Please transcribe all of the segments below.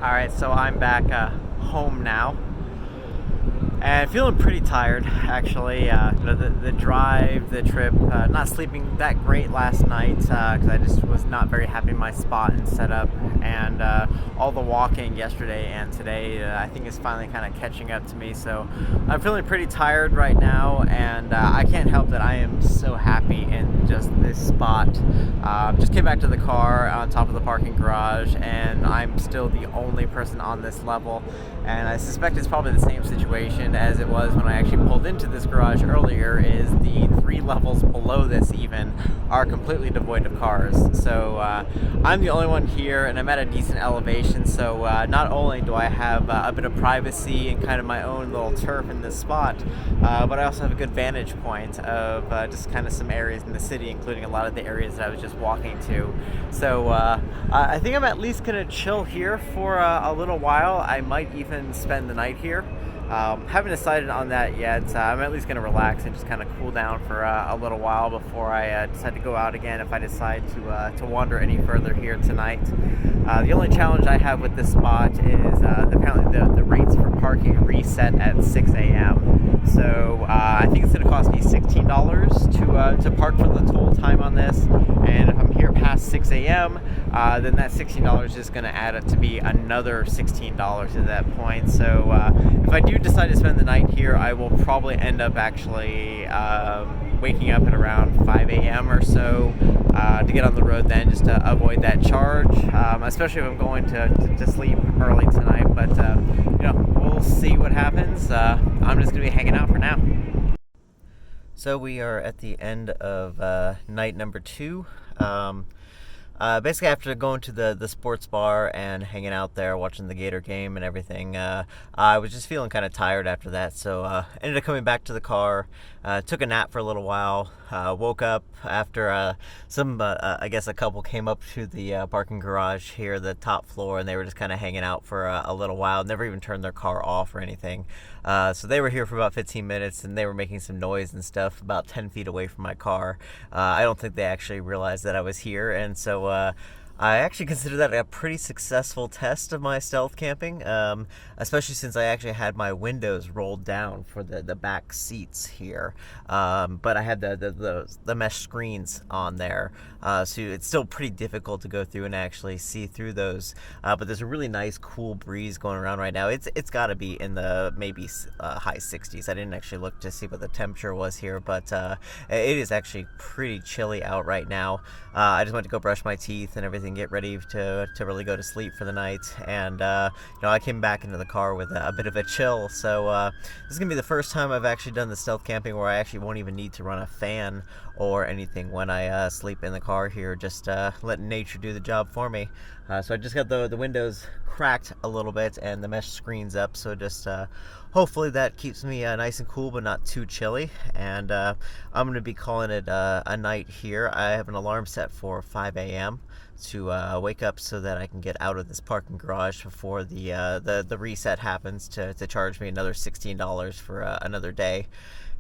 Alright, so I'm back home now. And feeling pretty tired, actually. The drive, the trip, not sleeping that great last night because I just was not very happy in my spot and setup. And all the walking yesterday and today, I think is finally kind of catching up to me. So I'm feeling pretty tired right now, and I can't help that I am so happy in just this spot. Just came back to the car on top of the parking garage, and I'm still the only person on this level. And I suspect it's probably the same situation as it was when I actually pulled into this garage earlier, is the 3 levels below this even are completely devoid of cars. So I'm the only one here, and I'm at a decent elevation, so not only do I have a bit of privacy and kind of my own little turf in this spot, but I also have a good vantage point of just kind of some areas in the city, including a lot of the areas that I was just walking to. So I think I'm at least going to chill here for a little while. I might even spend the night here. Haven't decided on that yet. I'm at least going to relax and just kind of cool down for a little while before I decide to go out again if I decide to wander any further here tonight. The only challenge I have with this spot is apparently the rates for parking reset at 6 a.m. So I think it's going to cost me $16 to park for the total time on this. And if I'm here past 6 a.m., then that $16 is just going to add up to be another $16 at that point. So if I do decide to spend the night here, I will probably end up actually waking up at around 5 a.m. or so to get on the road then, just to avoid that charge, especially if I'm going to sleep early tonight. But, we'll see what happens. I'm just going to be hanging out for now. So we are at the end of night number 2. Basically, after going to the sports bar and hanging out there, watching the Gator game and everything, I was just feeling kind of tired after that. So ended up coming back to the car, took a nap for a little while, woke up after I guess a couple came up to the parking garage here, the top floor, and they were just kind of hanging out for a little while, never even turned their car off or anything. So they were here for about 15 minutes, and they were making some noise and stuff about 10 feet away from my car. I don't think they actually realized that I was here, and so I actually consider that a pretty successful test of my stealth camping, especially since I actually had my windows rolled down for the back seats here, but I had the mesh screens on there, so it's still pretty difficult to go through and actually see through those, but there's a really nice cool breeze going around right now. It's got to be in the maybe high 60s. I didn't actually look to see what the temperature was here, but it is actually pretty chilly out right now. I just went to go brush my teeth and everything, get ready to really go to sleep for the night, and I came back into the car with a bit of a chill. So this is gonna be the first time I've actually done the stealth camping where I actually won't even need to run a fan or anything when I sleep in the car here, just letting nature do the job for me. So I just got the windows cracked a little bit and the mesh screens up, so just hopefully that keeps me nice and cool but not too chilly. And I'm going to be calling it a night here. I have an alarm set for 5 a.m. to wake up so that I can get out of this parking garage before the reset happens to charge me another $16 for another day.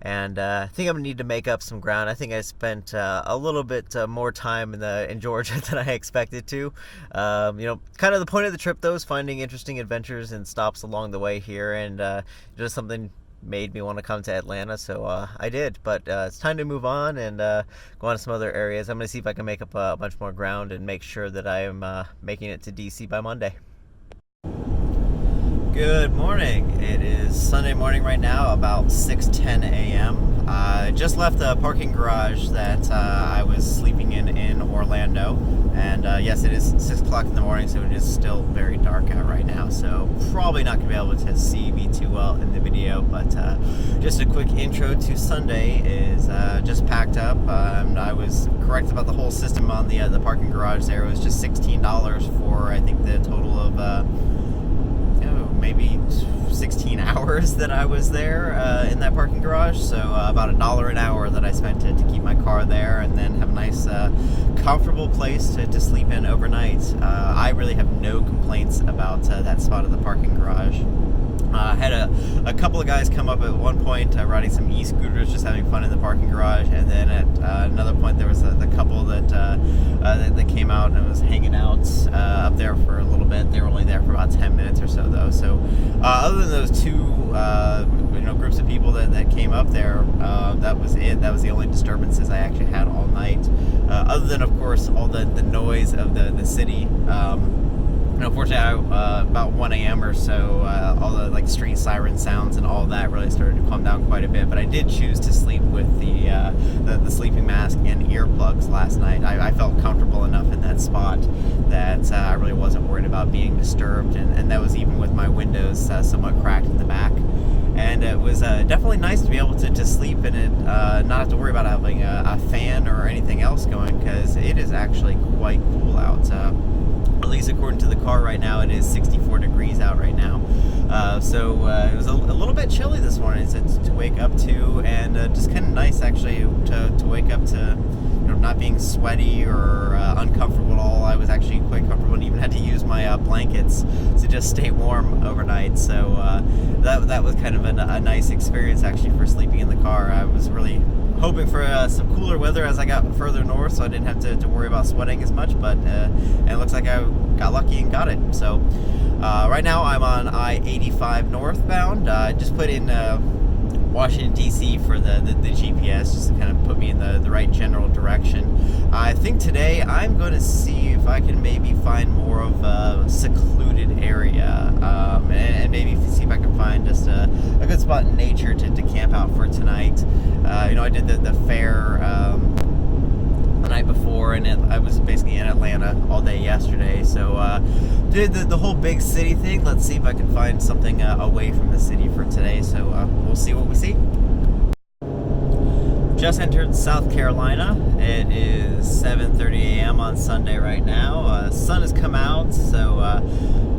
And I think I'm gonna need to make up some ground. I think I spent a little bit more time in Georgia than I expected to. Kind of the point of the trip though is finding interesting adventures and stops along the way here, and just something made me want to come to Atlanta, so I did. But it's time to move on and go on to some other areas. I'm gonna see if I can make up a bunch more ground and make sure that I am making it to DC by Monday. Good morning. It is Sunday morning right now, about 6:10 a.m. I just left the parking garage that I was sleeping in Orlando, and yes, it is 6 o'clock in the morning, so it is still very dark out right now, so probably not going to be able to see me too well in the video, but just a quick intro to Sunday is just packed up. I was correct about the whole system on the parking garage there. It was just $16 for, I think, the total of maybe 16 hours that I was there in that parking garage, so about $1 an hour that I spent to keep my car there and then have a nice comfortable place to sleep in overnight. I really have no complaints about that spot of the parking garage. I had a couple of guys come up at one point riding some e-scooters, just having fun in the parking garage, and then at another point there was the couple that came out and was hanging out up there for a little bit. They were only there for about about 10 minutes or so though. So other than those two groups of people that came up there, that was it. That was the only disturbances I actually had all night, other than of course all the noise of the city. Unfortunately, about 1 a.m. or so, all the like street siren sounds and all that really started to calm down quite a bit. But I did choose to sleep with the sleeping mask and earplugs last night. I felt comfortable enough in that spot that I really wasn't worried about being disturbed, and that was even with my windows somewhat cracked in the back. And it was definitely nice to be able to sleep in it, not have to worry about having a fan or anything else going, because it is actually quite cool out. At least according to the car right now, it is 64 degrees out right now. So it was a little bit chilly this morning to wake up to, and just kind of nice actually to wake up to, not being sweaty or uncomfortable at all. I was actually quite comfortable and even had to use my blankets to just stay warm overnight. So that was kind of a nice experience actually for sleeping in the car. I was really hoping for some cooler weather as I got further north, so I didn't have to worry about sweating as much, but and it looks like I got lucky and got it. So right now I'm on I-85 northbound. I just put in Washington, D.C. for the GPS, just to kind of put me in the right general direction. I think today I'm going to see if I can maybe find more of a secluded area, and maybe see if I can find just a good spot in nature to camp out for tonight. I did the fair the night before, and I was basically in Atlanta all day yesterday, so did the whole big city thing. Let's see if I can find something away from the city for today, so we'll see what we see. Just entered South Carolina. It is 7:30 a.m. on Sunday right now. Sun has come out, so I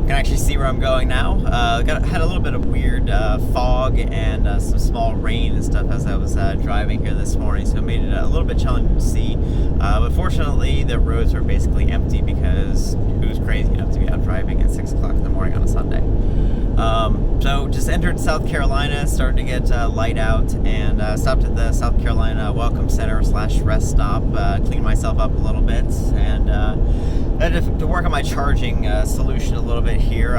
can actually see where I'm going now. Had a little bit of weird fog and some small rain and stuff as I was driving here this morning, so it made it a little bit challenging to see. But fortunately, the roads were basically empty, because who's crazy enough to be out driving at 6 o'clock in the morning on a Sunday? So just entered South Carolina, starting to get light out, and stopped at the South Carolina Welcome Center / rest stop, cleaned myself up a little bit, and had to work on my charging solution a little bit here.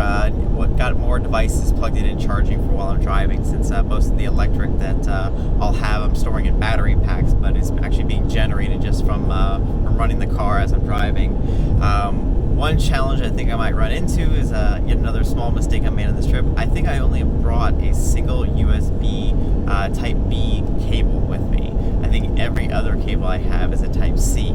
Got more devices plugged in and charging for while I'm driving, since most of the electric that I'll have I'm storing in battery packs, but it's actually being generated just from running the car as I'm driving. One challenge I think I might run into is yet another small mistake I made on this trip. I think I only brought a single USB Type B cable with me. I think every other cable I have is a Type C,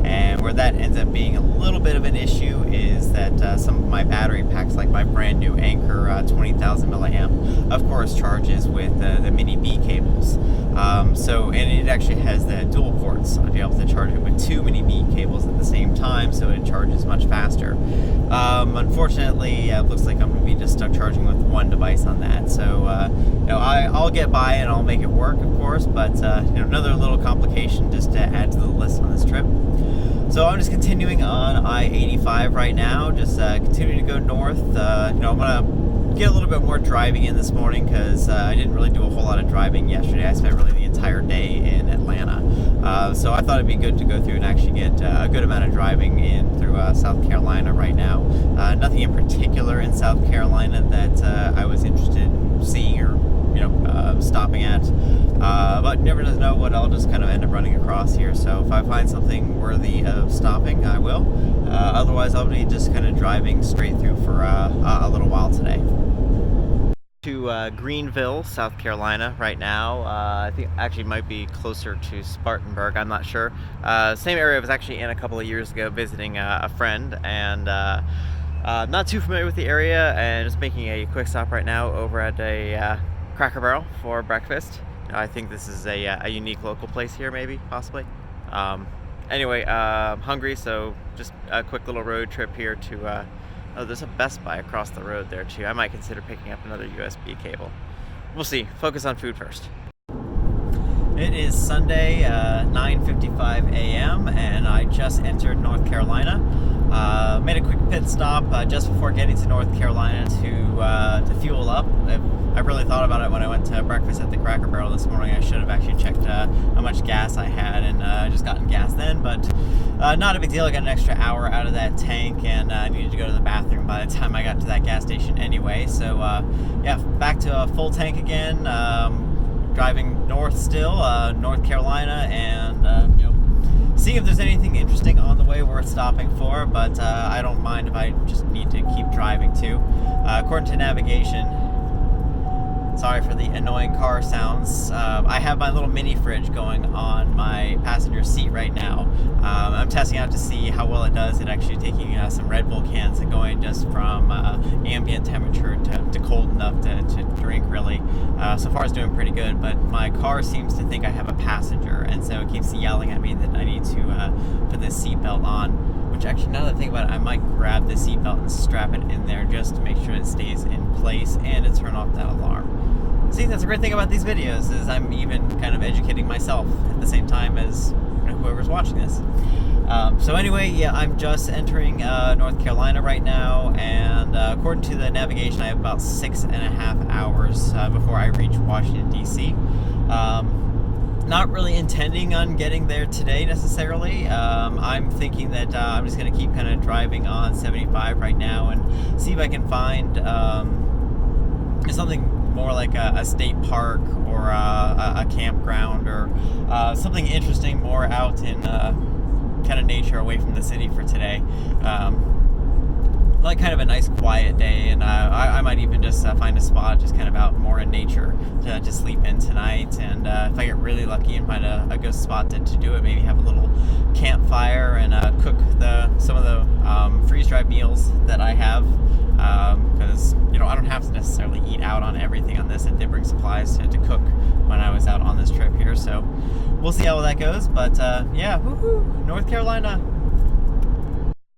and where that ends up being a little bit of an issue is that some of my battery packs, like my brand new Anker 20,000 milliamp, of course charges with the Mini B cables. And it actually has the dual ports. I'll be able to charge it with two Mini B cables at the same time, so it charges much faster. Unfortunately, it looks like I'm going to be just stuck charging with one device on that. So, I'll get by and I'll make it work, of course, but another little complication just to add to the list on this trip. So I'm just continuing on I-85 right now, just continuing to go north. I'm gonna get a little bit more driving in this morning, because I didn't really do a whole lot of driving yesterday. I spent really the entire day in Atlanta. So I thought it'd be good to go through and actually get a good amount of driving in through South Carolina right now. Nothing in particular in South Carolina that I was interested in seeing or stopping at, but never does know what I'll just kind of end up running across here. So if I find something worthy of stopping, I will. Otherwise, I'll be just kind of driving straight through for a little while today. To Greenville, South Carolina right now. I think actually might be closer to Spartanburg, I'm not sure. Same area I was actually in a couple of years ago visiting a friend, and not too familiar with the area, and just making a quick stop right now over at a Cracker Barrel for breakfast. I think this is a unique local place here, maybe, possibly. Anyway, hungry, so just a quick little road trip here to there's a Best Buy across the road there too. I might consider picking up another USB cable. We'll see. Focus on food first. It is Sunday, 9:55 a.m., and I just entered North Carolina. Made a quick pit stop just before getting to North Carolina to fuel up. I really thought about it when I went to breakfast at the Cracker Barrel this morning. I should have actually checked how much gas I had and just gotten gas then, but not a big deal. I got an extra hour out of that tank, and I needed to go to the bathroom by the time I got to that gas station anyway. So yeah, back to a full tank again. Driving north still, North Carolina, and seeing if there's anything interesting on the way worth stopping for, but I don't mind if I just need to keep driving too. According to navigation, sorry for the annoying car sounds, I have my little mini fridge going on my passenger seat right now. I'm testing out to see how well it does at actually taking some Red Bull cans and going just from ambient temperature to cold enough to drink, really. So far it's doing pretty good, but my car seems to think I have a passenger, and so it keeps yelling at me that I need to put this seatbelt on, which actually, now that I think about it, I might grab the seatbelt and strap it in there just to make sure it stays in place and to turn off that alarm. See, that's a great thing about these videos, is I'm even kind of educating myself at the same time as whoever's watching this. So anyway, yeah, I'm just entering North Carolina right now, and according to the navigation, I have about 6.5 hours before I reach Washington, D.C. Not really intending on getting there today necessarily. I'm thinking that I'm just going to keep kind of driving on 75 right now and see if I can find something more like a state park or a campground or something interesting more out in kind of nature away from the city for today. Like kind of a nice quiet day, and I might even just find a spot just kind of out more in nature to sleep in tonight, and if I get really lucky and find a good spot to do it, maybe have a little campfire and cook some of the freeze-dried meals that I have, because I don't have to necessarily eat out on everything on this. I did bring supplies to cook when I was out on this trip here, so we'll see how that goes. But yeah, woohoo, North Carolina.